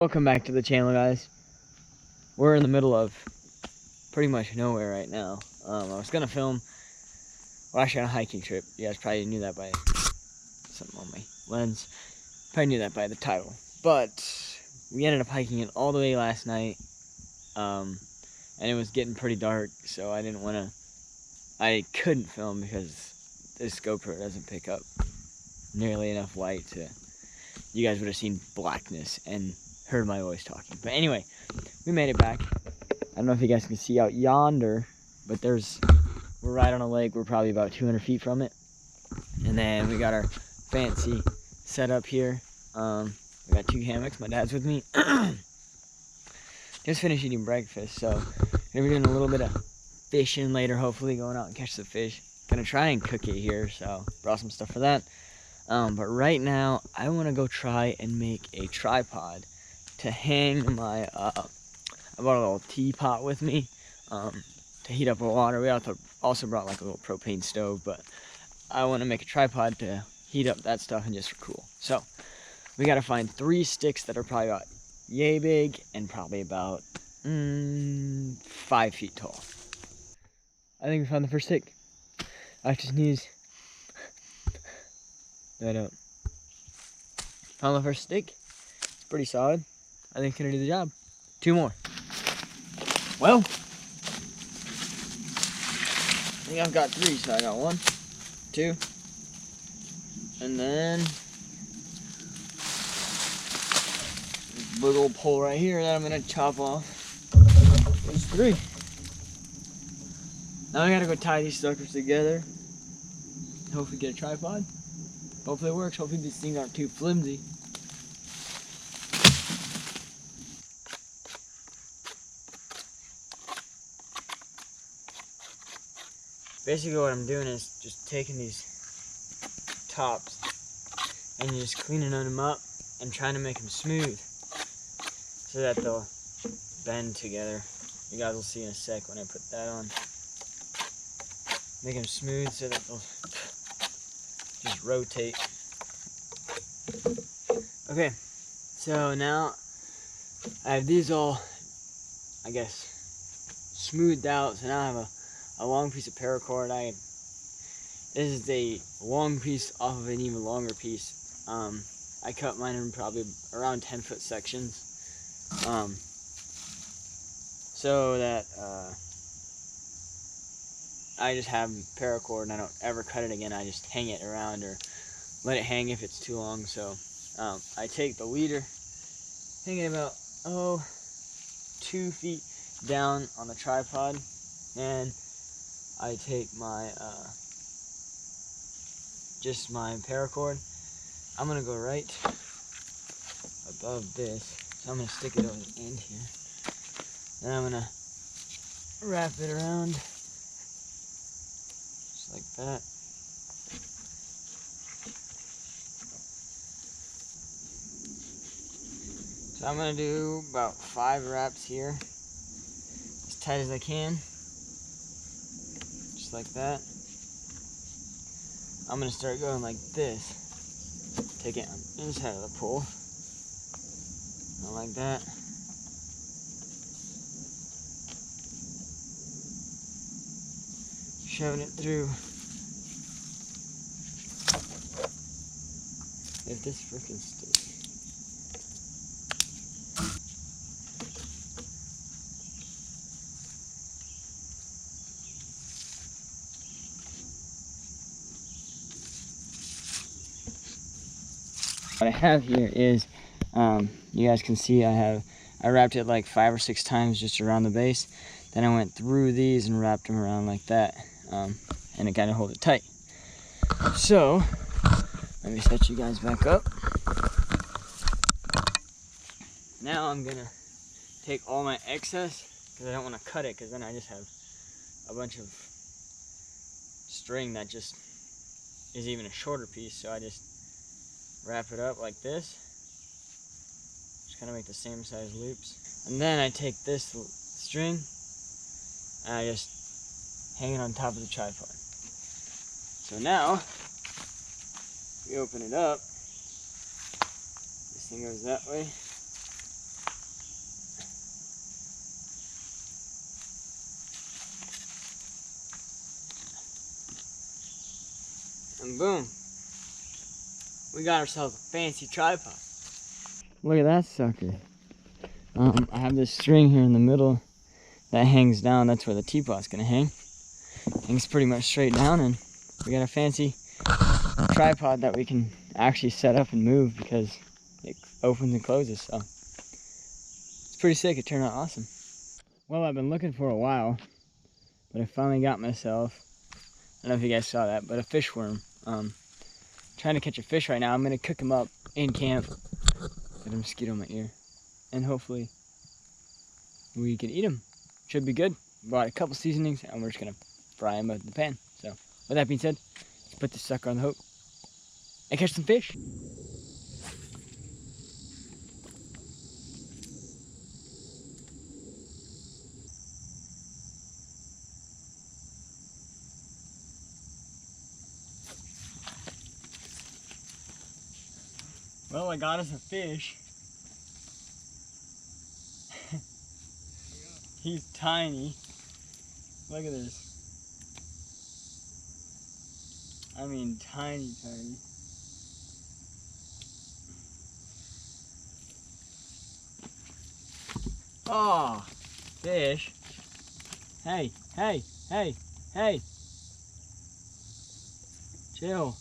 Welcome back to the channel, guys. We're in the middle of pretty much nowhere right now. I was gonna film, well, actually on a hiking trip. You guys probably knew that by something on my lens. Probably knew that by the title. But we ended up hiking it all the way last night, and it was getting pretty dark, so I couldn't film because this GoPro doesn't pick up nearly enough light to. You guys would have seen blackness and heard my voice talking. But anyway, we made it back. I don't know if you guys can see out yonder, but we're right on a lake. We're probably about 200 feet from it. And then we got our fancy setup here. We got 2 hammocks. My dad's with me. Just finished eating breakfast, so we're doing a little bit of fishing later, hopefully going out and catch the fish. Gonna try and cook it here, so brought some stuff for that. But right now, I want to go try and make a tripod to hang my, I brought a little teapot with me to heat up the water. We also brought like a little propane stove, but I want to make a tripod to heat up that stuff and just for cool. So we got to find 3 sticks that are probably about yay big and probably about 5 feet tall. I think we found the first stick. I have to sneeze. No, I don't. Found the first stick. It's pretty solid. I think it's gonna do the job. 2 more. Well, I think I've got 3, so I got 1, 2, and then this big old pole right here that I'm gonna chop off. There's 3. Now I gotta go tie these suckers together. Hopefully get a tripod. Hopefully it works. Hopefully these things aren't too flimsy. Basically what I'm doing is just taking these tops and just cleaning them up and trying to make them smooth so that they'll bend together. You guys will see in a sec when I put that on. Make them smooth so that they'll just rotate. Okay, so now I have these all, I guess, smoothed out. So now I have a long piece of paracord. This is a long piece off of an even longer piece. I cut mine in probably around 10-foot sections, so that I just have paracord and I don't ever cut it again. I just hang it around or let it hang if it's too long. So I take the leader, hang it about 2 feet down on the tripod, and I take my just my paracord. I'm gonna go right above this, so I'm gonna stick it on the end here. Then I'm gonna wrap it around just like that. So I'm gonna do about 5 wraps here, as tight as I can, just like that. I'm gonna start going like this. Take it on the inside of the pole, not like that. Shoving it through. If this freaking sticks. What I have here is, you guys can see I wrapped it like 5 or 6 times just around the base. Then I went through these and wrapped them around like that, and it kind of hold it tight. So, let me set you guys back up. Now I'm gonna take all my excess, because I don't want to cut it, because then I just have a bunch of string that just is even a shorter piece. So I just wrap it up like this, just kind of make the same size loops, and then I take this string and I just hang it on top of the tripod. So now we open it up, this thing goes that way, And boom, we got ourselves a fancy tripod. Look at that sucker. I have this string here in the middle that hangs down. That's where the teapot's gonna hang. Hangs pretty much straight down, and we got a fancy tripod that we can actually set up and move because it opens and closes. So it's pretty sick. It turned out awesome. Well, I've been looking for a while, but I finally got myself, I don't know if you guys saw that, but a fish worm. Trying to catch a fish right now. I'm gonna cook him up in camp. Got a mosquito in my ear, and hopefully we can eat him. Should be good. Brought a couple seasonings, and we're just gonna fry him in the pan. So with that being said, let's put this sucker on the hook and catch some fish. Well, I got us a fish. He's tiny. Look at this. I mean, tiny, tiny. Oh, fish. Hey, hey, hey, hey. Chill.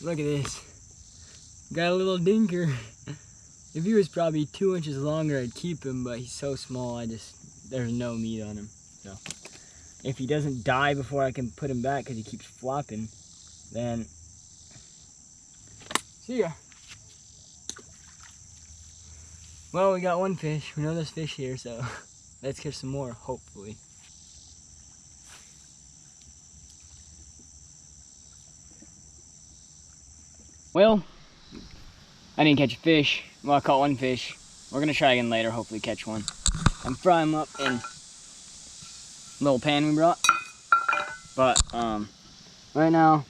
Look at this. Got a little dinker. If he was probably 2 inches longer, I'd keep him, but he's so small, there's no meat on him. So if he doesn't die before I can put him back because he keeps flopping, then see ya. Well, we got one fish. We know there's fish here, so let's catch some more, hopefully. Well, I didn't catch a fish. Well, I caught one fish. We're gonna try again later, hopefully catch one. I'm frying them up in a little pan we brought. But right now,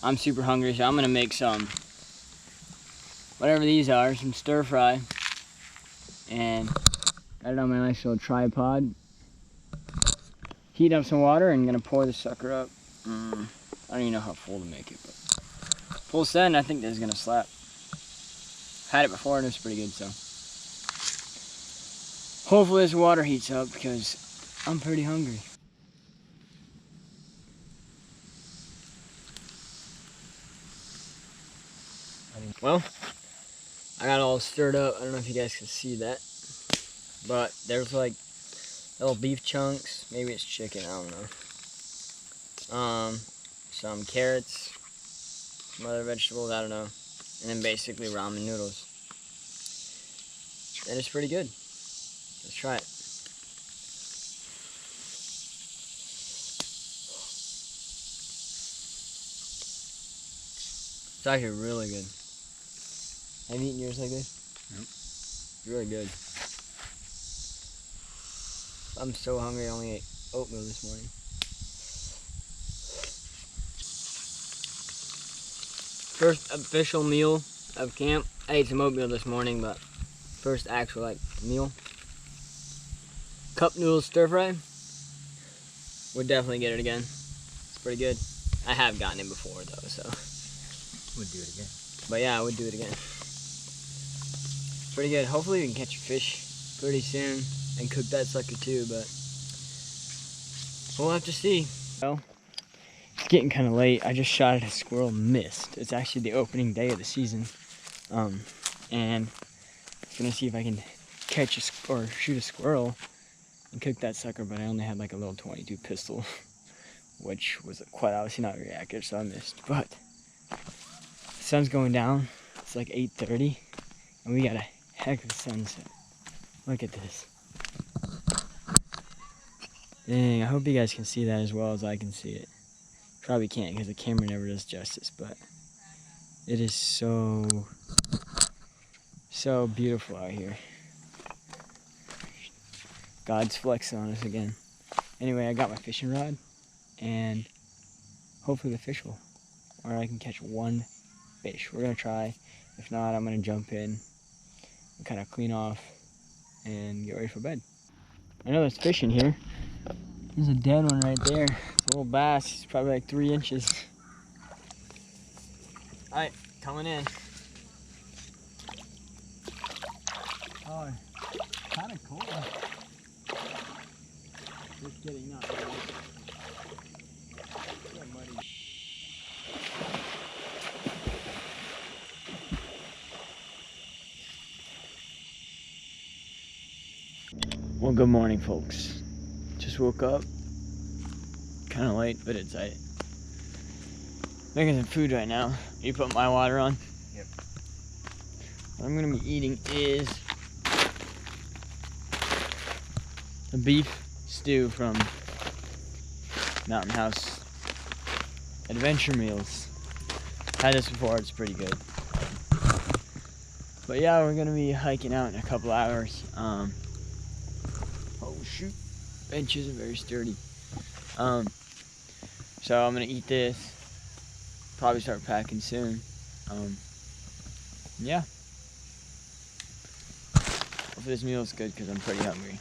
I'm super hungry, so I'm gonna make some, whatever these are, some stir fry. And got it on my nice little tripod. Heat up some water and gonna pour the sucker up. I don't even know how full to make it, but full send, I think this is gonna slap. Had it before and it was pretty good, so. Hopefully this water heats up because I'm pretty hungry. Well, I got all stirred up. I don't know if you guys can see that, but there's like little beef chunks. Maybe it's chicken, I don't know. Some carrots, some other vegetables, I don't know. And then basically ramen noodles. And it's pretty good. Let's try it. It's actually really good. Have you eaten yours like this? Nope. It's really good. I'm so hungry, I only ate oatmeal this morning. First official meal of camp. I ate some oatmeal this morning, but first actual meal. Cup noodles stir fry. Would definitely get it again. It's pretty good. I have gotten it before though, so. Would do it again. But yeah, I would do it again. Pretty good. Hopefully we can catch a fish pretty soon and cook that sucker too, but we'll have to see. Well, it's getting kind of late. I just shot at a squirrel and missed. It's actually the opening day of the season. And I'm gonna see if I can catch or shoot a squirrel and cook that sucker, but I only had like a little .22 pistol, which was quite obviously not very accurate, so I missed. But the sun's going down. It's like 8:30, and we got a heck of a sunset. Look at this. Dang, I hope you guys can see that as well as I can see it. Probably can't because the camera never does justice, but it is so beautiful out here. God's flexing on us again. Anyway, I got my fishing rod, and hopefully the fish will, or I can catch one fish. We're gonna try. If not, I'm gonna jump in kind of clean off and get ready for bed. I know there's fish in here. There's a dead one right there. It's a little bass. He's probably like 3 inches. Alright, coming in. Oh, kind of cold. Just kidding, not really. Yeah, muddy. Well, good morning, folks. Just woke up. Kind of late, but it's alright. Making some food right now. You put my water on? Yep. What I'm gonna be eating is a beef stew from Mountain House Adventure Meals. Had this before, it's pretty good. But yeah, we're gonna be hiking out in a couple hours. Oh shoot, benches are very sturdy. So I'm gonna eat this. Probably start packing soon. Yeah. Hopefully this meal is good because I'm pretty hungry.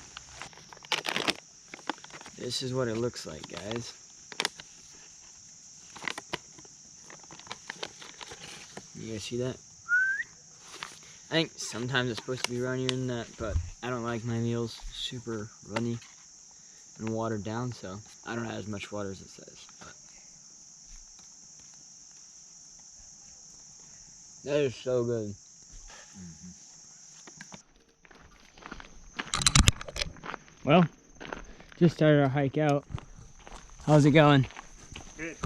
This is what it looks like, guys. You guys see that? I think sometimes it's supposed to be runnier than that, but I don't like my meals super runny and watered down, so I don't add as much water as it says. But that is so good. Well, just started our hike out. How's it going? Good.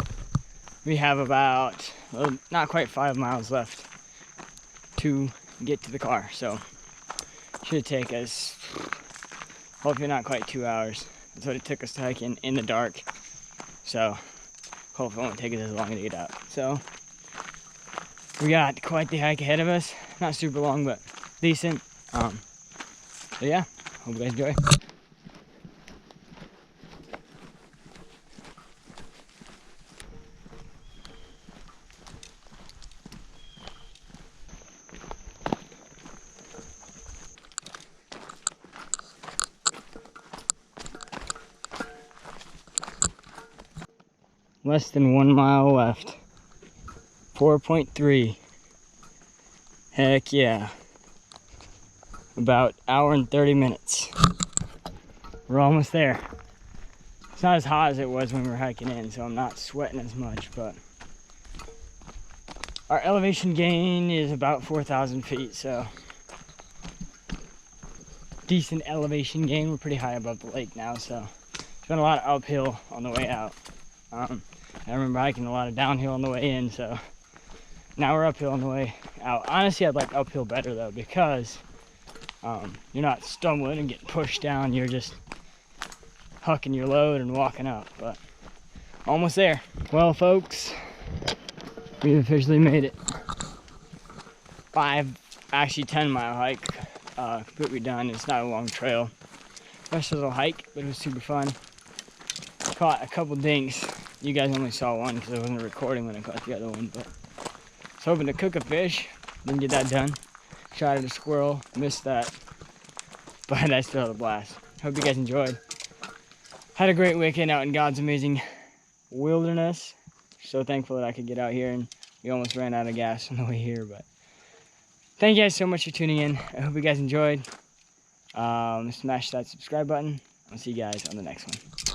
We have about, well, not quite 5 miles left to get to the car, so should take us, hopefully not quite 2 hours. That's what it took us to hike in the dark, so hopefully it won't take us as long to get out. So we got quite the hike ahead of us. Not super long, but decent. So yeah, hope you guys enjoy. Less than 1 mile left. 4.3. Heck yeah. About hour and 30 minutes. We're almost there. It's not as hot as it was when we were hiking in, so I'm not sweating as much, but our elevation gain is about 4,000 feet, so decent elevation gain. We're pretty high above the lake now, so it's been a lot of uphill on the way out. I remember hiking a lot of downhill on the way in, so now we're uphill on the way out. Honestly, I'd like uphill better though, because you're not stumbling and getting pushed down. You're just hucking your load and walking up, but almost there. Well, folks, we've officially made it. 10-mile hike, completely done. It's not a long trail. Just a little hike, but it was super fun. Caught a couple dinks. You guys only saw one because I wasn't recording when I caught the other one, but I was hoping to cook a fish. Didn't get that done. Shot at a squirrel, missed that, but I still had a blast. Hope you guys enjoyed. Had a great weekend out in God's amazing wilderness. So thankful that I could get out here, and we almost ran out of gas on the way here, but thank you guys so much for tuning in. I hope you guys enjoyed. Smash that subscribe button. I'll see you guys on the next one.